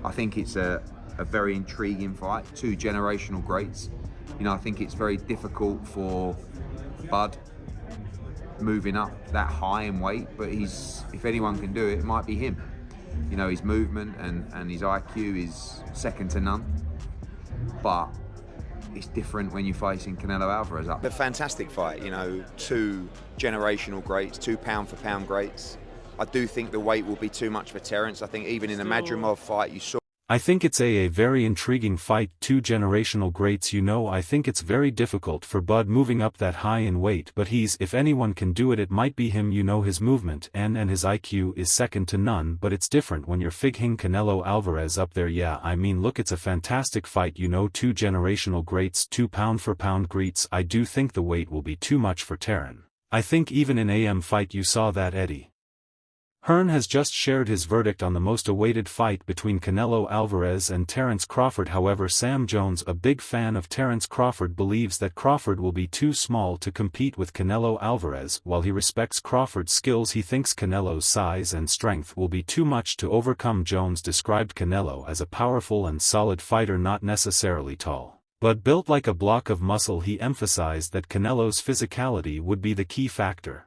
I think it's a very intriguing fight, two generational greats. You know, I think it's very difficult for Bud moving up that high in weight, but if anyone can do it, it might be him. You know, his movement and his IQ is second to none, but it's different when you're facing Canelo Alvarez up. A fantastic fight, you know, two generational greats, two pound-for-pound greats. I do think the weight will be too much for Terence. I think even in the Madrimov fight, you saw. I think it's a very intriguing fight, two generational greats. You know, I think it's very difficult for Bud moving up that high in weight, but if anyone can do it, it might be him. You know, his movement and his IQ is second to none, but it's different when you're fighting Canelo Alvarez up there. Yeah, I mean, look, it's a fantastic fight, you know, two generational greats, two pound-for-pound greats. I do think the weight will be too much for Terence. I think even in AM fight you saw that Eddie Hearn has just shared his verdict on the most awaited fight between Canelo Alvarez and Terence Crawford. However, Sam Jones, a big fan of Terence Crawford, believes that Crawford will be too small to compete with Canelo Alvarez. While he respects Crawford's skills, he thinks Canelo's size and strength will be too much to overcome. Jones described Canelo as a powerful and solid fighter, not necessarily tall, but built like a block of muscle. He emphasized that Canelo's physicality would be the key factor,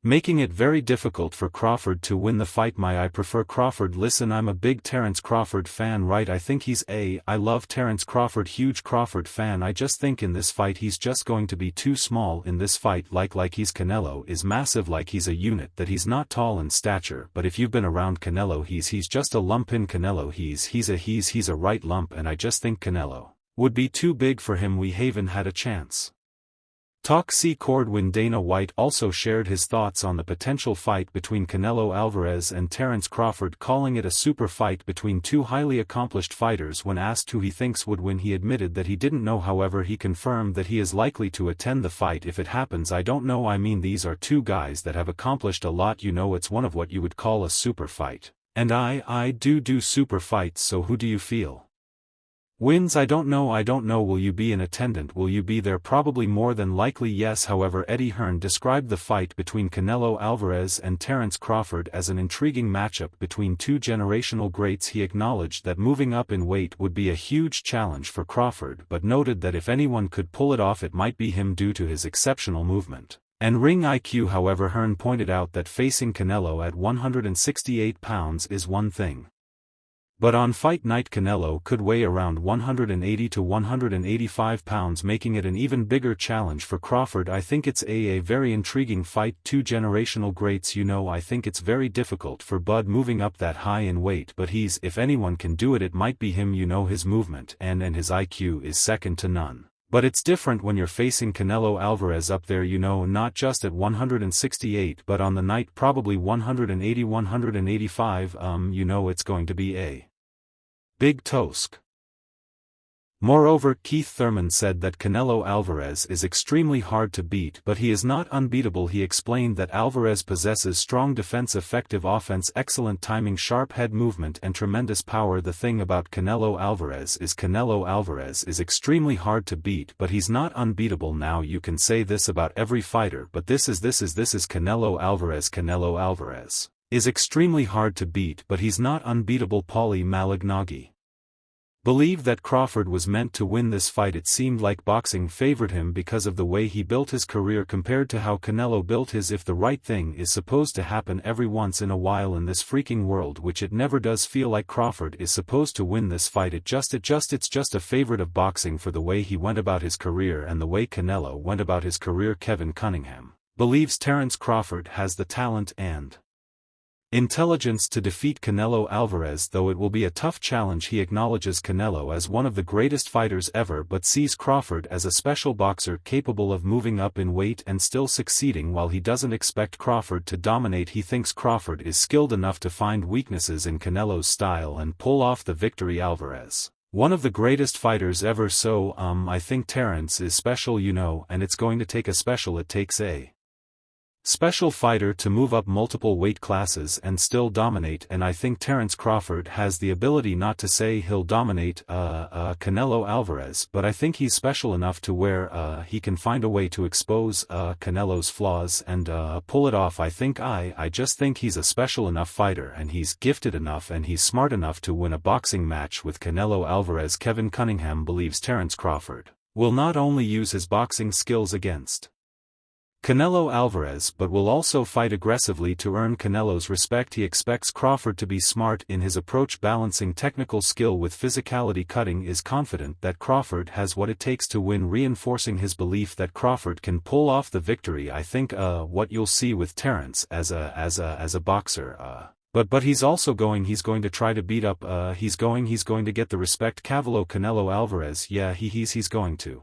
making it very difficult for Crawford to win the fight. I prefer Crawford. Listen, I'm a big Terence Crawford fan, right? I think I love Terence Crawford, huge Crawford fan. I just think in this fight he's just going to be too small in this fight, like he's Canelo is massive, like he's a unit, that he's not tall in stature, but if you've been around Canelo, he's just a lump in Canelo. He's a right lump, and I just think Canelo would be too big for him. We haven't had a chance. Talk. See Cordwin. Dana White also shared his thoughts on the potential fight between Canelo Alvarez and Terence Crawford, calling it a super fight between two highly accomplished fighters. When asked who he thinks would win, he admitted that he didn't know. However, he confirmed that he is likely to attend the fight if it happens. I don't know, I mean, these are two guys that have accomplished a lot, you know, it's one of what you would call a super fight. And I do super fights, so who do you feel wins? I don't know. Will you be an attendant? Will you be there? Probably, more than likely yes. However, Eddie Hearn described the fight between Canelo Alvarez and Terence Crawford as an intriguing matchup between two generational greats. He acknowledged that moving up in weight would be a huge challenge for Crawford, but noted that if anyone could pull it off, it might be him due to his exceptional movement and ring IQ. However, Hearn pointed out that facing Canelo at 168 pounds is one thing, but on fight night Canelo could weigh around 180 to 185 pounds, making it an even bigger challenge for Crawford. I think it's a very intriguing fight, two generational greats. You know, I think it's very difficult for Bud moving up that high in weight, but if anyone can do it, it might be him. You know, his movement and his IQ is second to none. But it's different when you're facing Canelo Alvarez up there, you know, not just at 168 but on the night probably 180, 185, you know, it's going to be a big tosk. Moreover, Keith Thurman said that Canelo Alvarez is extremely hard to beat, but he is not unbeatable. He explained that Alvarez possesses strong defense, effective offense, excellent timing, sharp head movement, and tremendous power. The thing about Canelo Alvarez is extremely hard to beat, but he's not unbeatable. Now you can say this about every fighter, but this is Canelo Alvarez. Canelo Alvarez is extremely hard to beat, but he's not unbeatable. Paulie Malignaggi believed that Crawford was meant to win this fight. It seemed like boxing favored him because of the way he built his career compared to how Canelo built his. If the right thing is supposed to happen every once in a while in this freaking world, which it never does, feel like Crawford is supposed to win this fight. It's just a favorite of boxing for the way he went about his career and the way Canelo went about his career. Kevin Cunningham believes Terence Crawford has the talent and intelligence to defeat Canelo Alvarez, though it will be a tough challenge. He acknowledges Canelo as one of the greatest fighters ever, but sees Crawford as a special boxer capable of moving up in weight and still succeeding. While he doesn't expect Crawford to dominate, he thinks Crawford is skilled enough to find weaknesses in Canelo's style and pull off the victory. Alvarez, one of the greatest fighters ever, so I think Terence is special, you know, and it's going to take a special. It takes a special fighter to move up multiple weight classes and still dominate, and I think Terence Crawford has the ability, not to say he'll dominate Canelo Alvarez, but I think he's special enough to where he can find a way to expose Canelo's flaws and pull it off. I just think he's a special enough fighter, and he's gifted enough and he's smart enough to win a boxing match with Canelo Alvarez. Kevin Cunningham believes Terence Crawford will not only use his boxing skills against Canelo Alvarez but will also fight aggressively to earn Canelo's respect. He expects Crawford to be smart in his approach, balancing technical skill with physicality. Cutting is confident that Crawford has what it takes to win, reinforcing his belief that Crawford can pull off the victory. I think what you'll see with Terence as a boxer, but he's going to try to beat up, he's going to get the respect. Canelo Alvarez, yeah, he's going to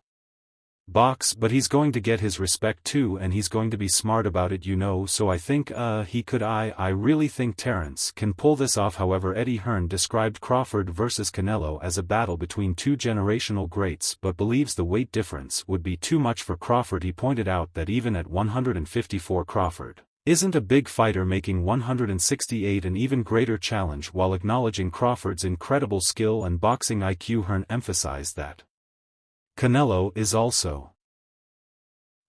box, but he's going to get his respect too, and he's going to be smart about it, so I think he could. I really think Terence can pull this off. However, Eddie Hearn described Crawford versus Canelo as a battle between two generational greats, but believes the weight difference would be too much for Crawford. He pointed out that even at 154, Crawford isn't a big fighter, making 168 an even greater challenge, while acknowledging Crawford's incredible skill and boxing IQ. Hearn emphasized that Canelo is also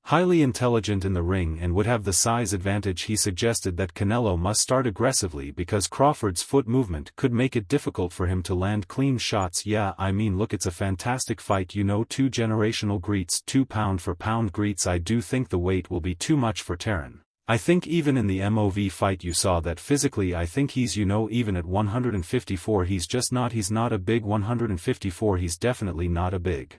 highly intelligent in the ring and would have the size advantage. He suggested that Canelo must start aggressively because Crawford's foot movement could make it difficult for him to land clean shots. Yeah, I mean, look, it's a fantastic fight, two generational greats, 2 pound-for-pound greats. I do think the weight will be too much for Terence. I think even in the MOV fight you saw that physically I think he's even at 154 he's not a big 154, he's definitely not a big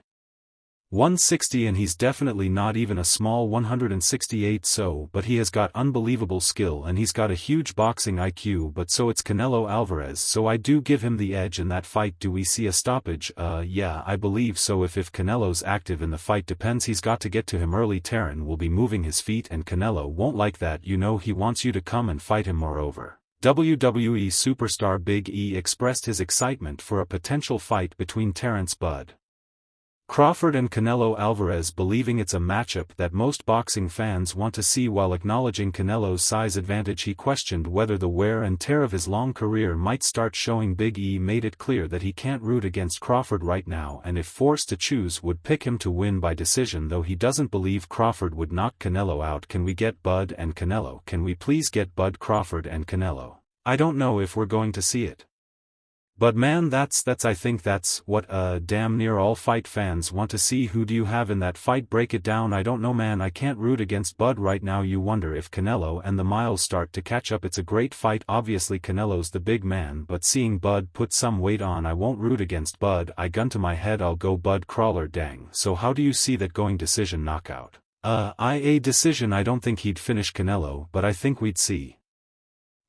160, and he's definitely not even a small 168. But he has got unbelievable skill and he's got a huge boxing IQ. But so it's Canelo Alvarez, so I do give him the edge in that fight. Do we see a stoppage? Yeah, I believe so. If Canelo's active in the fight, depends. He's got to get to him early. Terence will be moving his feet and Canelo won't like that. He wants you to come and fight him. Moreover, WWE superstar Big E expressed his excitement for a potential fight between Terence Bud Crawford and Canelo Alvarez, believing it's a matchup that most boxing fans want to see. While acknowledging Canelo's size advantage, he questioned whether the wear and tear of his long career might start showing. Big E made it clear that he can't root against Crawford right now, and if forced to choose would pick him to win by decision, though he doesn't believe Crawford would knock Canelo out. Can we get Bud and Canelo? Can we please get Bud Crawford and Canelo? I don't know if we're going to see it. But man, I think that's what damn near all fight fans want to see. Who do you have in that fight? Break it down. I don't know, man. I can't root against Bud right now. You wonder if Canelo and the miles start to catch up. It's a great fight. Obviously Canelo's the big man, but seeing Bud put some weight on, I won't root against Bud. I gun to my head, I'll go Bud Crawler. Dang. So how do you see that going? Decision, knockout? A decision. I don't think he'd finish Canelo, but I think we'd see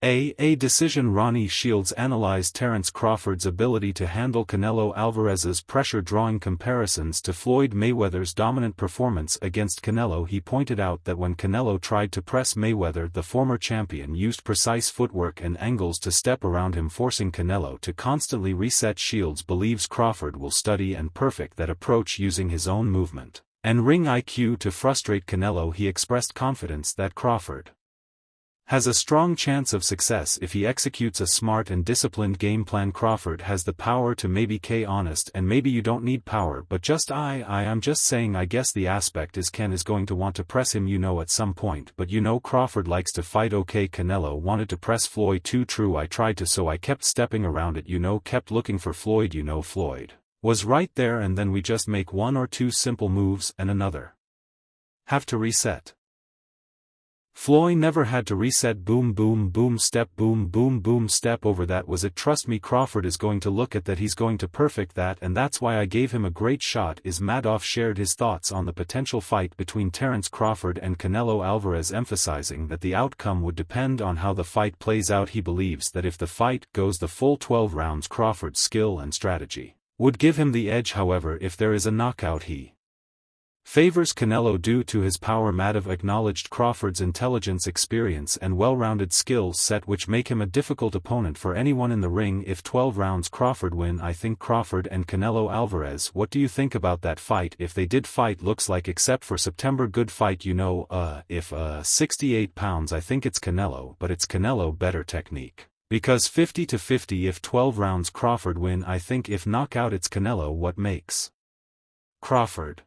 a decision. Ronnie Shields analyzed Terence Crawford's ability to handle Canelo Alvarez's pressure, drawing comparisons to Floyd Mayweather's dominant performance against Canelo. He pointed out that when Canelo tried to press Mayweather, the former champion used precise footwork and angles to step around him, forcing Canelo to constantly reset. Shields believes Crawford will study and perfect that approach, using his own movement and ring IQ to frustrate Canelo. He expressed confidence that Crawford has a strong chance of success if he executes a smart and disciplined game plan. Crawford has the power to maybe honest, and maybe you don't need power, but just I'm just saying, I guess the aspect is Ken is going to want to press him at some point, but Crawford likes to fight. Okay, Canelo wanted to press Floyd too. True, I tried to, so I kept stepping around it, kept looking for Floyd. Floyd was right there, and then we just make one or two simple moves and another have to reset. Floyd never had to reset. Boom boom boom step, boom boom boom step. Over that was it. Trust me, Crawford is going to look at that, he's going to perfect that, and that's why I gave him a great shot. Is Madoff shared his thoughts on the potential fight between Terence Crawford and Canelo Alvarez, emphasizing that the outcome would depend on how the fight plays out. He believes that if the fight goes the full 12 rounds, Crawford's skill and strategy would give him the edge. However, if there is a knockout, he Favors Canelo due to his power. Madhav acknowledged Crawford's intelligence, experience and well-rounded skills set which make him a difficult opponent for anyone in the ring. If 12 rounds Crawford win, I think Crawford and Canelo Alvarez. What do you think about that fight? If they did fight, looks like except for September, good fight, you know. If 68 pounds, I think it's Canelo, but it's Canelo better technique. Because 50-50 if 12 rounds Crawford win, I think if knockout it's Canelo. What makes Crawford